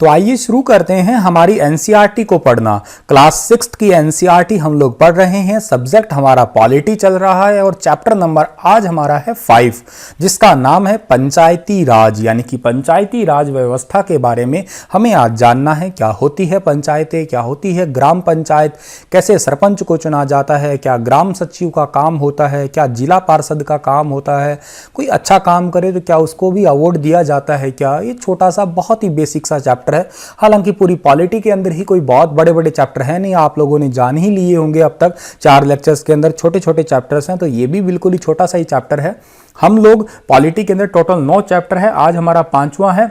तो आइए शुरू करते हैं हमारी एनसीईआरटी को पढ़ना। क्लास 6 की एनसीईआरटी हम लोग पढ़ रहे हैं। सब्जेक्ट हमारा पॉलिटी चल रहा है और चैप्टर नंबर आज हमारा है 5, जिसका नाम है पंचायती राज, यानी कि पंचायती राज व्यवस्था के बारे में हमें आज जानना है। क्या होती है पंचायतें, क्या होती है ग्राम पंचायत, कैसे सरपंच को चुना जाता है, क्या ग्राम सचिव का काम होता है, क्या जिला पार्षद का काम होता है, कोई अच्छा काम करे तो क्या उसको भी अवार्ड दिया जाता है क्या। ये छोटा सा बहुत ही बेसिक सा चैप्टर है। हालांकि पूरी पॉलिटी के अंदर ही कोई बहुत बड़े बड़े चैप्टर है नहीं, आप लोगों ने जान ही लिए होंगे अब तक। 4 लेक्चर्स के अंदर छोटे छोटे चैप्टर्स हैं, तो ये भी बिल्कुल ही छोटा सा ही चैप्टर है। हम लोग पॉलिटी के अंदर टोटल 9 चैप्टर है, आज हमारा 5वां है।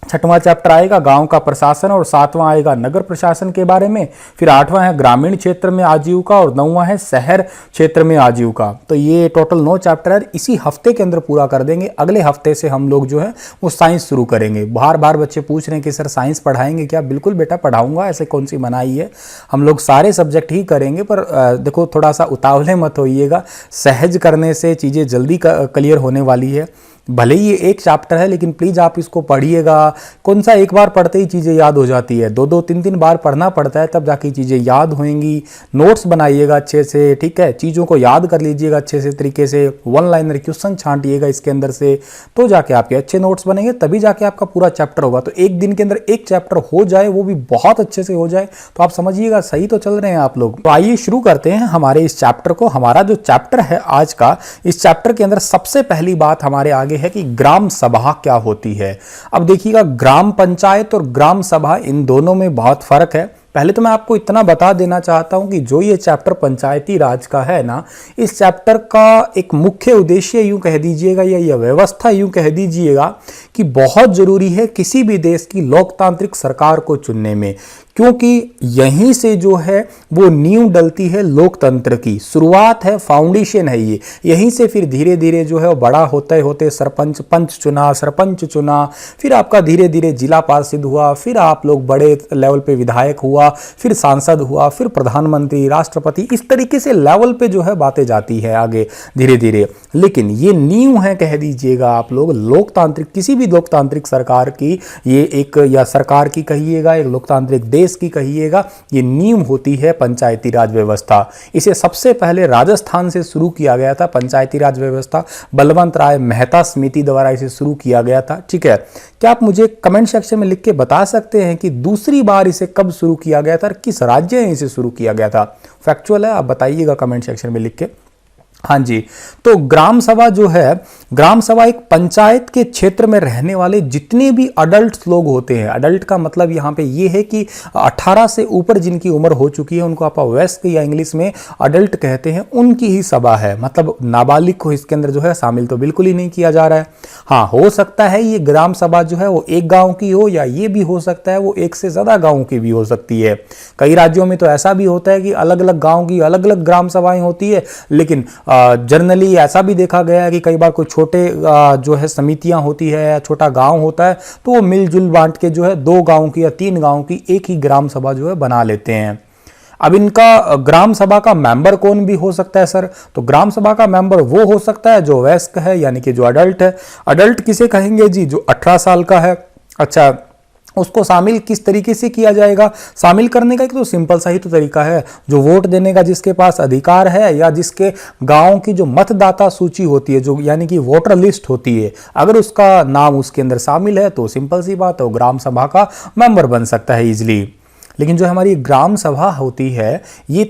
6वां चैप्टर आएगा गांव का प्रशासन और 7वां आएगा नगर प्रशासन के बारे में। फिर 8वां है ग्रामीण क्षेत्र में आजीविका और 9वां है शहर क्षेत्र में आजीविका। तो ये टोटल 9 चैप्टर है, इसी हफ्ते के अंदर पूरा कर देंगे। अगले हफ्ते से हम लोग जो है वो साइंस शुरू करेंगे। बार बार बच्चे पूछ रहे हैं कि सर साइंस पढ़ाएंगे क्या। बिल्कुल बेटा पढ़ाऊंगा, ऐसे कौन सी मनाही है। हम लोग सारे सब्जेक्ट ही करेंगे, पर देखो थोड़ा सा उतावले मत होइएगा। सहज करने से चीज़ें जल्दी क्लियर होने वाली है। भले ही ये एक चैप्टर है, लेकिन प्लीज़ आप इसको पढ़िएगा। कौन सा एक बार पढ़ते ही चीज़ें याद हो जाती है, 2-2 3-3 बार पढ़ना पड़ता है, तब जाके चीज़ें याद होंगी। नोट्स बनाइएगा अच्छे से, ठीक है। चीज़ों को याद कर लीजिएगा अच्छे से तरीके से। 1 लाइनर क्वेश्चन छांटिएगा इसके अंदर से, तो जाके आपके अच्छे नोट्स बनेंगे, तभी जाके आपका पूरा चैप्टर होगा। तो एक दिन के अंदर एक चैप्टर हो जाए, वो भी बहुत अच्छे से हो जाए, तो आप समझिएगा सही तो चल रहे हैं आप लोग। तो आइए शुरू करते हैं हमारे इस चैप्टर को। हमारा जो चैप्टर है आज का, इस चैप्टर के अंदर सबसे पहली बात हमारे आगे है कि ग्राम सभा क्या होती है। अब देखिएगा, ग्राम पंचायत और ग्राम सभा, इन दोनों में बहुत फर्क है। पहले तो मैं आपको इतना बता देना चाहता हूं कि जो ये चैप्टर पंचायती राज का है ना, इस चैप्टर का एक मुख्य उद्देश्य यूं कह दीजिएगा, या यह व्यवस्था यूं कह दीजिएगा कि बहुत जरूरी है किसी भी देश की लोकतांत्रिक सरकार को चुनने में, क्योंकि यहीं से जो है वो नींव डलती है लोकतंत्र की। शुरुआत है, फाउंडेशन है ये। यहीं से फिर धीरे धीरे जो है वो बड़ा होते होते सरपंच चुना, फिर आपका धीरे धीरे जिला पार्षद हुआ, फिर आप लोग बड़े लेवल पे विधायक हुआ, फिर सांसद हुआ, फिर प्रधानमंत्री, राष्ट्रपति, इस तरीके से लेवल पे जो है बातें जाती है आगे धीरे धीरे। लेकिन ये नींव है कह दीजिएगा आप लोग लोकतांत्रिक, किसी भी लोकतांत्रिक सरकार की, ये एक, या सरकार की कहिएगा, एक लोकतांत्रिक देश की कहिएगा, ये नींव होती है पंचायती राज व्यवस्था। इसे सबसे पहले राजस्थान से शुरू किया गया था पंचायती राज व्यवस्था। बलवंत राय मेहता समिति द्वारा इसे शुरू किया गया था, ठीक है। क्या आप मुझे कमेंट सेक्शन में लिख के बता सकते हैं कि दूसरी बार इसे कब शुरू किया गया था और किस राज्य में इसे शुरू किया गया था? फैक्चुअल है, आप बताइएगा कमेंट सेक्शन में लिख के। हाँ जी, तो ग्राम सभा जो है, ग्राम सभा एक पंचायत के क्षेत्र में रहने वाले जितने भी अडल्ट लोग होते हैं, अडल्ट का मतलब यहाँ पे ये है कि 18 से ऊपर जिनकी उम्र हो चुकी है, उनको आप वयस्क या इंग्लिश में अडल्ट कहते हैं, उनकी ही सभा है। मतलब नाबालिग को इसके अंदर जो है शामिल तो बिल्कुल ही नहीं किया जा रहा है। हाँ, हो सकता है ये ग्राम सभा जो है वो एक गाँव की हो, या ये भी हो सकता है वो एक से ज़्यादा गाँव की भी हो सकती है। कई राज्यों में तो ऐसा भी होता है कि अलग अलग गाँव की अलग अलग ग्राम सभाएं होती है। लेकिन जनरली ऐसा भी देखा गया है कि कई बार कोई छोटे जो है समितियां होती है या छोटा गांव होता है, तो वो मिलजुल बांट के जो है 2 गांव की या 3 गांव की एक ही ग्राम सभा जो है बना लेते हैं। अब इनका ग्राम सभा का मेंबर कौन भी हो सकता है सर? तो ग्राम सभा का मेंबर वो हो सकता है जो वयस्क है, यानी कि जो अडल्ट है। अडल्ट किसे कहेंगे जी? जो 18 साल का है। अच्छा, उसको शामिल किस तरीके से किया जाएगा? शामिल करने का एक तो सिंपल सा ही तो तरीका है, जो वोट देने का जिसके पास अधिकार है, या जिसके गांव की जो मतदाता सूची होती है, जो यानी कि वोटर लिस्ट होती है, अगर उसका नाम उसके अंदर शामिल है तो सिंपल सी बात है, वो ग्राम सभा का मेंबर बन सकता है इजिली। लेकिन जो हमारी ग्राम सभा होती है, ये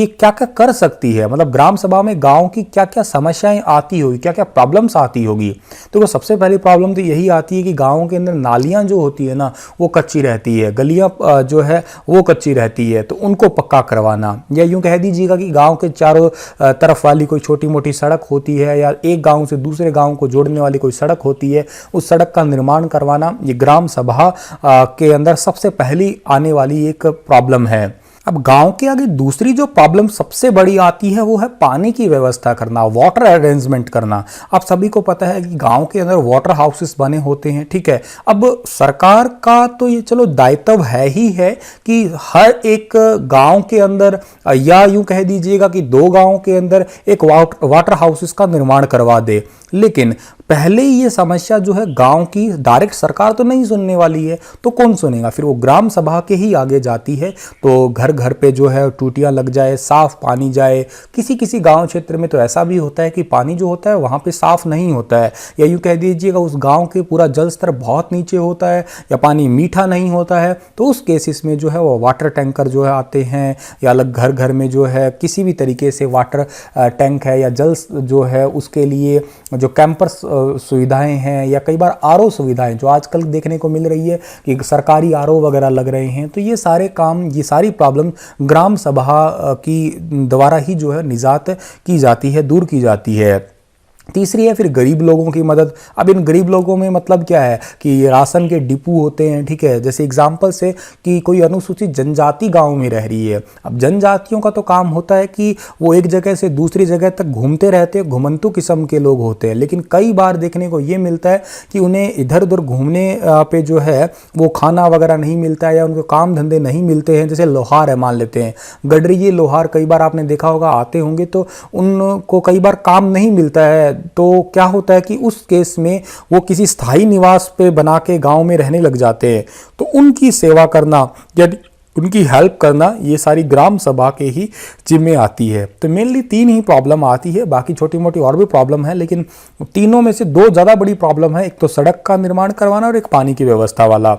क्या क्या कर सकती है? मतलब ग्राम सभा में गांव की क्या क्या समस्याएं आती होगी, क्या क्या प्रॉब्लम्स आती होगी? तो सबसे पहली प्रॉब्लम तो यही आती है कि गांव के अंदर नालियां जो होती है ना, वो कच्ची रहती है, गलियां जो है वो कच्ची रहती है, तो उनको पक्का करवाना, या यूं कह दीजिएगा कि गांव के चारों तरफ वाली कोई छोटी मोटी सड़क होती है, या एक गाँव से दूसरे गाँव को जोड़ने वाली कोई सड़क होती है, उस सड़क का निर्माण करवाना, ये ग्राम सभा के अंदर सबसे पहली आने वाली एक प्रॉब्लम है। अब गांव के आगे दूसरी जो प्रॉब्लम सबसे बड़ी आती है वो है पानी की व्यवस्था करना, वाटर अरेंजमेंट करना। आप सभी को पता है कि गांव के अंदर वाटर हाउसेस बने होते हैं, ठीक है। अब सरकार का तो ये चलो दायित्व है ही है कि हर एक गांव के अंदर, या यूं कह दीजिएगा कि 2 गांव के अंदर एक वाटर हाउसेस का निर्माण करवा दे। लेकिन पहले ही ये समस्या जो है गांव की डायरेक्ट सरकार तो नहीं सुनने वाली है, तो कौन सुनेगा, फिर वो ग्राम सभा के ही आगे जाती है। तो घर घर पे जो है टूटियां लग जाए, साफ पानी जाए। किसी किसी गांव क्षेत्र में तो ऐसा भी होता है कि पानी जो होता है वहाँ पे साफ नहीं होता है, या यूँ कह दीजिएगा उस गाँव के पूरा जल स्तर बहुत नीचे होता है, या पानी मीठा नहीं होता है। तो उस केसेस में जो है वो वाटर टैंकर जो है आते हैं, या अलग घर घर में जो है किसी भी तरीके से वाटर टैंक है या जल जो है उसके लिए जो कैंपर्स सुविधाएं हैं, या कई बार आरओ सुविधाएं जो आजकल देखने को मिल रही है कि सरकारी आरओ वगैरह लग रहे हैं। तो ये सारे काम, ये सारी प्रॉब्लम ग्राम सभा की द्वारा ही जो है निजात की जाती है, दूर की जाती है। तीसरी है फिर गरीब लोगों की मदद। अब इन गरीब लोगों में मतलब क्या है कि राशन के डिपो होते हैं, ठीक है। जैसे एग्जांपल से कि कोई अनुसूचित जनजाति गांव में रह रही है, अब जनजातियों का तो काम होता है कि वो एक जगह से दूसरी जगह तक घूमते रहते हैं, घुमंतु किस्म के लोग होते हैं। लेकिन कई बार देखने को ये मिलता है कि उन्हें इधर उधर घूमने पे जो है वो खाना वगैरह नहीं मिलता है, या उनको काम धंधे नहीं मिलते हैं। जैसे लोहार है, मान लेते हैं गडरिये लोहार, कई बार आपने देखा होगा आते होंगे, तो उनको कई बार काम नहीं मिलता है। तो क्या होता है कि उस केस में वो किसी स्थायी निवास पे बना के गांव में रहने लग जाते हैं। तो उनकी सेवा करना या उनकी हेल्प करना, ये सारी ग्राम सभा के ही जिम्मे आती है। तो मेनली 3 ही प्रॉब्लम आती है, बाकी छोटी मोटी और भी प्रॉब्लम है, लेकिन तीनों में से 2 ज़्यादा बड़ी प्रॉब्लम है। एक तो सड़क का निर्माण करवाना और एक पानी की व्यवस्था वाला।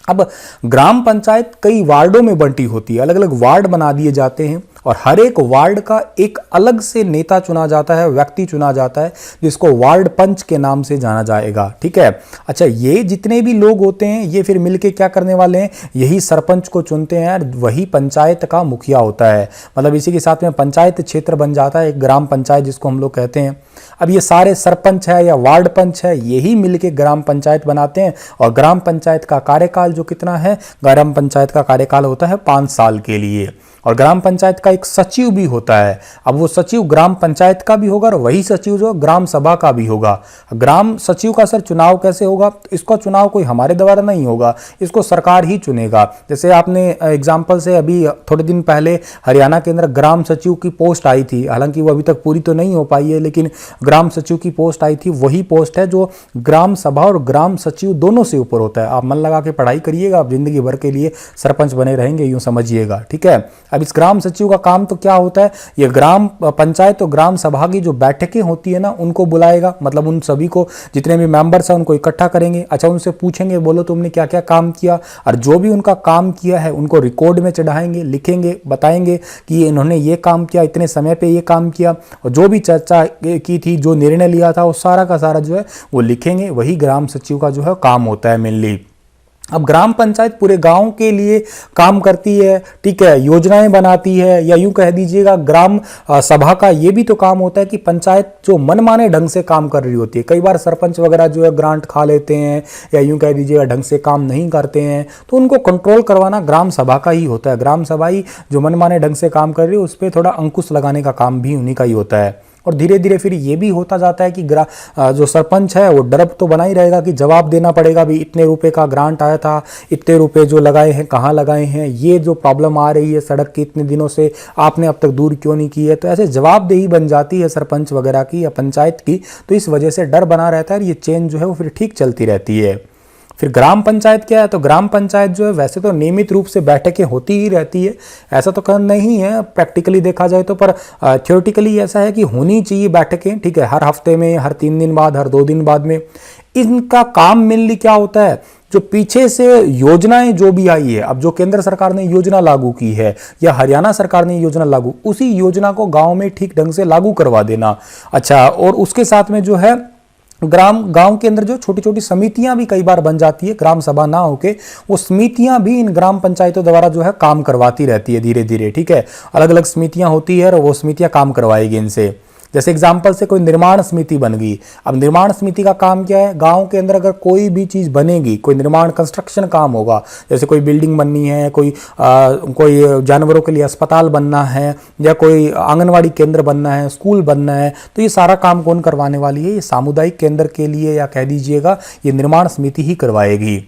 अब ग्राम पंचायत कई वार्डों में बंटी होती है, अलग अलग वार्ड बना दिए जाते हैं, और हर एक वार्ड का एक अलग से नेता चुना जाता है, व्यक्ति चुना जाता है, जिसको वार्ड पंच के नाम से जाना जाएगा, ठीक है। अच्छा, ये जितने भी लोग होते हैं ये फिर मिलके क्या करने वाले हैं, यही सरपंच को चुनते हैं, और वही पंचायत का मुखिया होता है। मतलब इसी के साथ में पंचायत क्षेत्र बन जाता है, एक ग्राम पंचायत जिसको हम लोग कहते हैं। अब ये सारे सरपंच है या वार्ड पंच है, यही मिलके ग्राम पंचायत बनाते हैं। और ग्राम पंचायत का कार्यकाल जो कितना है, ग्राम पंचायत का कार्यकाल होता है 5 साल के लिए। और ग्राम पंचायत का एक सचिव भी होता है। अब वो सचिव ग्राम पंचायत का भी होगा, और वही सचिव जो ग्राम सभा का भी होगा। ग्राम सचिव का सर चुनाव कैसे होगा, तो इसका चुनाव कोई हमारे द्वारा नहीं होगा, इसको सरकार ही चुनेगा। जैसे आपने एग्जाम्पल से अभी थोड़े दिन पहले हरियाणा के अंदर ग्राम सचिव की पोस्ट आई थी, हालांकि वो अभी तक पूरी तो नहीं हो पाई है, लेकिन ग्राम सचिव की पोस्ट आई थी। वही पोस्ट है जो ग्राम सभा और ग्राम सचिव दोनों से ऊपर होता है। आप मन लगा के पढ़ाई करिएगा, आप जिंदगी भर के लिए सरपंच बने रहेंगे, यूं समझिएगा, ठीक है। अब इस ग्राम सचिव का काम तो क्या होता है, ये ग्राम पंचायत और ग्राम सभा की जो बैठकें होती है ना, उनको बुलाएगा। मतलब उन सभी को, जितने भी मेंबर्स हैं उनको इकट्ठा करेंगे। अच्छा, उनसे पूछेंगे, बोलो तुमने क्या क्या काम किया, और जो भी उनका काम किया है उनको रिकॉर्ड में चढ़ाएंगे, लिखेंगे, बताएंगे कि इन्होंने ये काम किया, इतने समय पे ये काम किया, और जो भी चर्चा की थी, जो निर्णय लिया था, वो सारा का सारा जो है वो लिखेंगे। वही ग्राम सचिव का जो है काम होता है मेनली। अब ग्राम पंचायत पूरे गांव के लिए काम करती है, ठीक है, योजनाएं बनाती है, या यूं कह दीजिएगा ग्राम सभा का ये भी तो काम होता है कि पंचायत जो मनमाने ढंग से काम कर रही होती है। कई बार सरपंच वगैरह जो है ग्रांट खा लेते हैं, या यूं कह दीजिएगा ढंग से काम नहीं करते हैं, तो उनको कंट्रोल करवाना ग्राम सभा का ही होता है। ग्राम सभा ही जो मनमाने ढंग से काम कर रही है उस पर थोड़ा अंकुश लगाने का काम भी उन्हीं का ही होता है। और धीरे धीरे फिर ये भी होता जाता है कि जो सरपंच है वो डर तो बना ही रहेगा कि जवाब देना पड़ेगा, भी इतने रुपए का ग्रांट आया था, इतने रुपए जो लगाए हैं कहाँ लगाए हैं, ये जो प्रॉब्लम आ रही है सड़क की इतने दिनों से आपने अब तक दूर क्यों नहीं की है। तो ऐसे जवाबदेही बन जाती है सरपंच वगैरह की या पंचायत की। तो इस वजह से डर बना रहता है, और ये चेन जो है वो फिर ठीक चलती रहती है। फिर ग्राम पंचायत क्या है, तो ग्राम पंचायत जो है वैसे तो नियमित रूप से बैठकें होती ही रहती है, ऐसा तो कर नहीं है प्रैक्टिकली देखा जाए तो, पर थ्योरेटिकली ऐसा है कि होनी चाहिए बैठकें, ठीक है, हर हफ्ते में, हर 3 दिन बाद, हर 2 दिन बाद में। इनका काम मेनली क्या होता है, जो पीछे से योजनाएं जो भी आई है, अब जो केंद्र सरकार ने योजना लागू की है या हरियाणा सरकार ने योजना लागू, उसी योजना को गांव में ठीक ढंग से लागू करवा देना। अच्छा, और उसके साथ में जो है गांव के अंदर जो छोटी छोटी समितियां भी कई बार बन जाती है, ग्राम सभा ना होके वो समितियां भी इन ग्राम पंचायतों द्वारा जो है काम करवाती रहती है धीरे धीरे, ठीक है। अलग अलग समितियां होती है और वो समितियां काम करवाएगी इनसे। जैसे एग्जाम्पल से कोई निर्माण समिति बन गई। अब निर्माण समिति का काम क्या है, गांव के अंदर अगर कोई भी चीज़ बनेगी, कोई निर्माण कंस्ट्रक्शन काम होगा, जैसे कोई बिल्डिंग बननी है, कोई जानवरों के लिए अस्पताल बनना है, या कोई आंगनवाड़ी केंद्र बनना है, स्कूल बनना है, तो ये सारा काम कौन करवाने वाली है, ये सामुदायिक केंद्र के लिए, या कह दीजिएगा ये निर्माण समिति ही करवाएगी।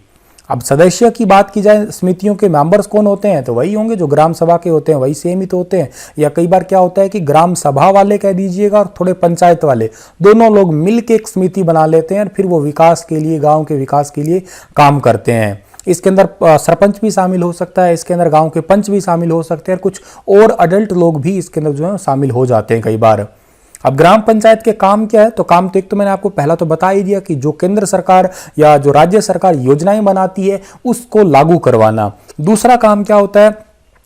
अब सदस्य की बात की जाए, समितियों के मेंबर्स कौन होते हैं, तो वही होंगे जो ग्राम सभा के होते हैं, वही सेम ही तो होते हैं। या कई बार क्या होता है कि ग्राम सभा वाले कह दीजिएगा और थोड़े पंचायत वाले, दोनों लोग मिलके एक समिति बना लेते हैं और फिर वो विकास के लिए, गांव के विकास के लिए काम करते हैं। इसके अंदर सरपंच भी शामिल हो सकता है, इसके अंदर गांव के पंच भी शामिल हो सकते हैं और कुछ और अडल्ट लोग भी इसके अंदर जो है शामिल हो जाते हैं कई बार। अब ग्राम पंचायत के काम क्या है, तो काम तो एक तो मैंने आपको पहला तो बता ही दिया कि जो केंद्र सरकार या जो राज्य सरकार योजनाएं बनाती है उसको लागू करवाना। दूसरा काम क्या होता है,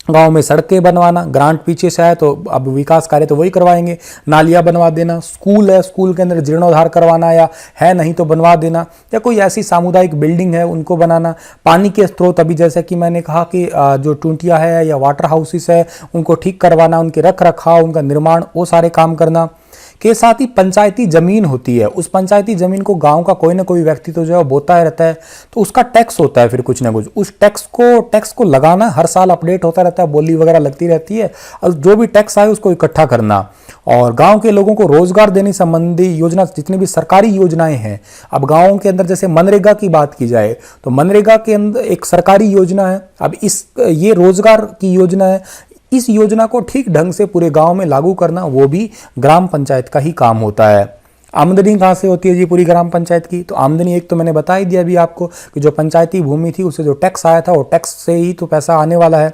गांव में सड़कें बनवाना, ग्रांट पीछे से आए तो अब विकास कार्य तो वही करवाएंगे, नालियां बनवा देना, स्कूल है स्कूल के अंदर जीर्णोद्धार करवाना या है नहीं तो बनवा देना, या कोई ऐसी सामुदायिक बिल्डिंग है उनको बनाना, पानी के स्रोत अभी जैसे कि मैंने कहा कि जो टूंटियां है या वाटर हाउसेस है उनको ठीक करवाना, उनके रख रखाव, उनका निर्माण, वो सारे काम करना के साथ ही पंचायती जमीन होती है, उस पंचायती जमीन को गांव का कोई ना कोई व्यक्ति तो जो है बोता रहता है, तो उसका टैक्स होता है फिर कुछ ना कुछ, उस टैक्स को लगाना, हर साल अपडेट होता रहता है, बोली वगैरह लगती रहती है, और जो भी टैक्स आए उसको इकट्ठा करना। और गांव के लोगों को रोजगार देने संबंधी योजना, जितनी भी सरकारी योजनाएं हैं, अब गांव के अंदर जैसे मनरेगा की बात की जाए तो मनरेगा के अंदर एक सरकारी योजना है, अब ये रोजगार की योजना है, इस योजना को ठीक ढंग से पूरे गांव में लागू करना वो भी ग्राम पंचायत का ही काम होता है। आमदनी कहाँ से होती है जी पूरी ग्राम पंचायत की, तो आमदनी एक तो मैंने बता ही दिया अभी आपको कि जो पंचायती भूमि थी उससे जो टैक्स आया था वो टैक्स से ही तो पैसा आने वाला है।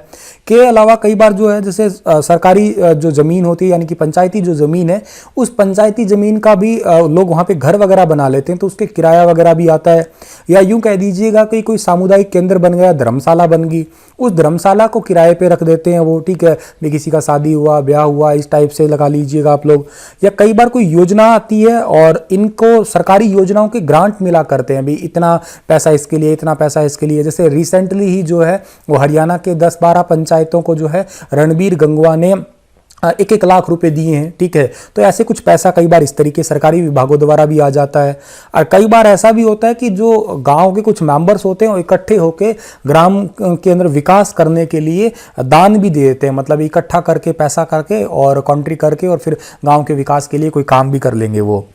के अलावा कई बार जो है जैसे सरकारी जो ज़मीन होती है यानी कि पंचायती जो ज़मीन है, उस पंचायती ज़मीन का भी लोग वहाँ पे घर वगैरह बना लेते हैं तो उसके किराया वगैरह भी आता है। या यूँ कह दीजिएगा कि कोई सामुदायिक केंद्र बन गया, धर्मशाला बन गई, उस धर्मशाला को किराए पे रख देते हैं वो, ठीक है, भी किसी का शादी हुआ, ब्याह हुआ, इस टाइप से लगा लीजिएगा आप लोग। या कई बार कोई योजना आती है और इनको सरकारी योजनाओं के ग्रांट मिला करते हैं, भी इतना पैसा इसके लिए, इतना पैसा इसके लिए। जैसे रिसेंटली ही जो है वो हरियाणा के 10-12 पंचायतों को जो है रणबीर गंगवा ने 1-1 लाख रुपए दिए हैं, ठीक है। तो ऐसे कुछ पैसा कई बार इस तरीके सरकारी विभागों द्वारा भी आ जाता है। और कई बार ऐसा भी होता है कि जो गांव के कुछ मेंबर्स होते हैं वो इकट्ठे होकर ग्राम के अंदर विकास करने के लिए दान भी दे देते हैं, मतलब इकट्ठा करके पैसा करके और कॉन्ट्री करके और फिर गांव के विकास के लिए कोई काम भी कर लेंगे वो।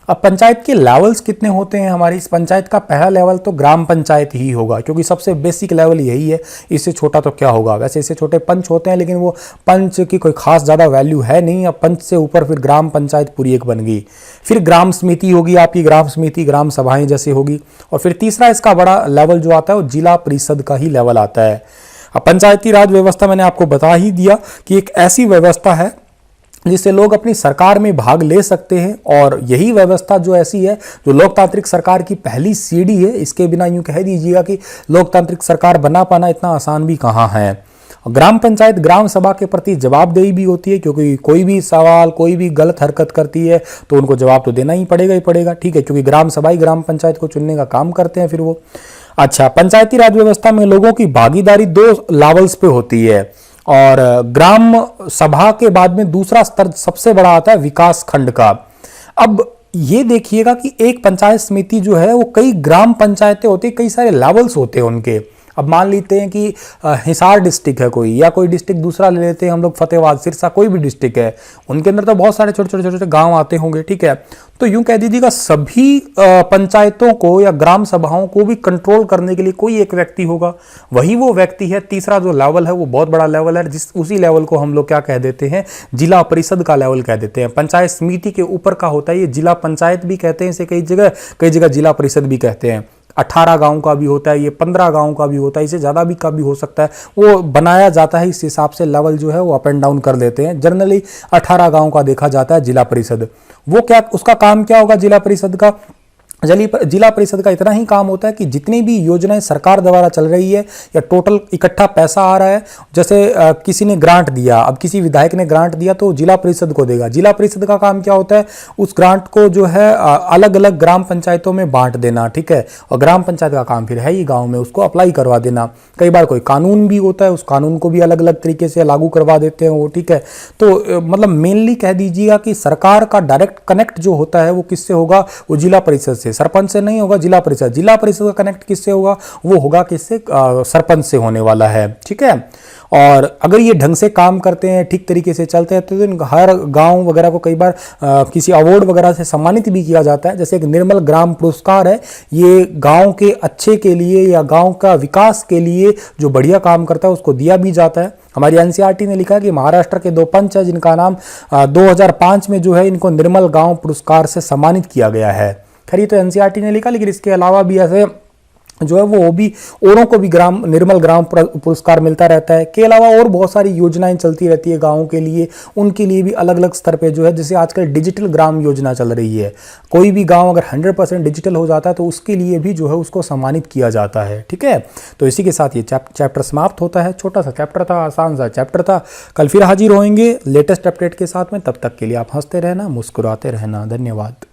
अब पंचायत के लेवल्स कितने होते हैं हमारी इस पंचायत का, पहला लेवल तो ग्राम पंचायत ही होगा क्योंकि सबसे बेसिक लेवल यही है, इससे छोटा तो क्या होगा। वैसे इससे छोटे पंच होते हैं लेकिन वो पंच की कोई खास ज़्यादा वैल्यू है नहीं। अब पंच से ऊपर फिर ग्राम पंचायत पूरी एक बन गई, फिर ग्राम समिति होगी आपकी, ग्राम समिति ग्राम सभाएं जैसे होगी, और फिर तीसरा इसका बड़ा लेवल जो आता है वो जिला परिषद का ही लेवल आता है। अब पंचायती राज व्यवस्था मैंने आपको बता ही दिया कि एक ऐसी व्यवस्था है जिससे लोग अपनी सरकार में भाग ले सकते हैं, और यही व्यवस्था जो ऐसी है जो लोकतांत्रिक सरकार की पहली सीढ़ी है। इसके बिना यूं कह दीजिएगा कि लोकतांत्रिक सरकार बना पाना इतना आसान भी कहाँ है। ग्राम पंचायत ग्राम सभा के प्रति जवाबदेही भी होती है क्योंकि कोई भी सवाल, कोई भी गलत हरकत करती है तो उनको जवाब तो देना ही पड़ेगा, ठीक है, क्योंकि ग्राम सभा ही ग्राम पंचायत को चुनने का काम करते हैं फिर वो। अच्छा, पंचायती राज व्यवस्था में लोगों की भागीदारी 2 लेवल्स पे होती है, और ग्राम सभा के बाद में दूसरा स्तर सबसे बड़ा आता है विकास खंड का। अब ये देखिएगा कि एक पंचायत समिति जो है वो कई ग्राम पंचायतें होती है, कई सारे लेवल्स होते हैं उनके। अब मान लेते हैं कि हिसार डिस्ट्रिक्ट है कोई, या कोई डिस्ट्रिक्ट दूसरा ले लेते हैं हम लोग, फतेहाबाद, सिरसा, कोई भी डिस्ट्रिक्ट है, उनके अंदर तो बहुत सारे छोटे छोटे गांव आते होंगे, ठीक है। तो यूं कह दीजिएगा सभी पंचायतों को या ग्राम सभाओं को भी कंट्रोल करने के लिए कोई एक व्यक्ति होगा, वही वो व्यक्ति है। तीसरा जो लेवल है वो बहुत बड़ा लेवल है, उसी लेवल को हम लोग क्या कह देते हैं, जिला परिषद का लेवल कह देते हैं। पंचायत समिति के ऊपर का होता है ये जिला पंचायत भी कहते हैं इसे, कई जगह जिला परिषद भी कहते हैं। 18 गांव का भी होता है ये, 15 गांव का भी होता है, इससे ज़्यादा भी का भी हो सकता है, वो बनाया जाता है, इस हिसाब से लेवल जो है वो अप एंड डाउन कर देते हैं। जनरली 18 गांव का देखा जाता है जिला परिषद। वो क्या, उसका काम क्या होगा जिला परिषद का, जिला परिषद का इतना ही काम होता है कि जितनी भी योजनाएं सरकार द्वारा चल रही है या टोटल इकट्ठा पैसा आ रहा है, जैसे किसी ने ग्रांट दिया, अब किसी विधायक ने ग्रांट दिया तो जिला परिषद को देगा। जिला परिषद का काम क्या होता है, उस ग्रांट को जो है अलग अलग ग्राम पंचायतों में बांट देना, ठीक है, और ग्राम पंचायत का काम फिर है ही गाँव में उसको अप्लाई करवा देना। कई बार कोई कानून भी होता है, उस कानून को भी अलग अलग तरीके से लागू करवा देते हैं वो, ठीक है। तो मतलब मेनली कह दीजिएगा कि सरकार का डायरेक्ट कनेक्ट जो होता है वो किससे होगा, वो जिला परिषद से। सरपंच से नहीं होगा, जिला परिषद का कनेक्ट किससे होगा, वो होगा किससे, सरपंच से होने वाला है। ठीक है, और अगर ये ढंग से काम करते हैं, ठीक तरीके से चलते हैं, तो हर गांव वगैरह को कई बार किसी अवार्ड वगैरह से सम्मानित भी किया जाता है। जैसे एक निर्मल ग्राम पुरस्कार है, ये गांव के अच्छे के लिए या गांव का विकास के लिए जो बढ़िया काम करता है उसको दिया भी जाता है। हमारी एनसीईआरटी ने लिखा कि महाराष्ट्र के 2 पंच है जिनका नाम 2005 में जो है इनको निर्मल गांव पुरस्कार से सम्मानित किया गया है। खैर ये तो एनसीईआरटी ने लिखा, लेकिन इसके अलावा भी ऐसे जो है वो भी औरों को भी निर्मल ग्राम पुरस्कार मिलता रहता है। के अलावा और बहुत सारी योजनाएं चलती रहती है गाँव के लिए, उनके लिए भी अलग अलग स्तर पे जो है, जैसे आजकल डिजिटल ग्राम योजना चल रही है, कोई भी गांव अगर 100% डिजिटल हो जाता है तो उसके लिए भी जो है उसको सम्मानित किया जाता है। ठीक है, तो इसी के साथ ये चैप्टर समाप्त होता है। छोटा सा चैप्टर था, आसान सा चैप्टर था। कल फिर हाजिर होंगे लेटेस्ट अपडेट के साथ में, तब तक के लिए आप हंसते रहना, मुस्कुराते रहना। धन्यवाद।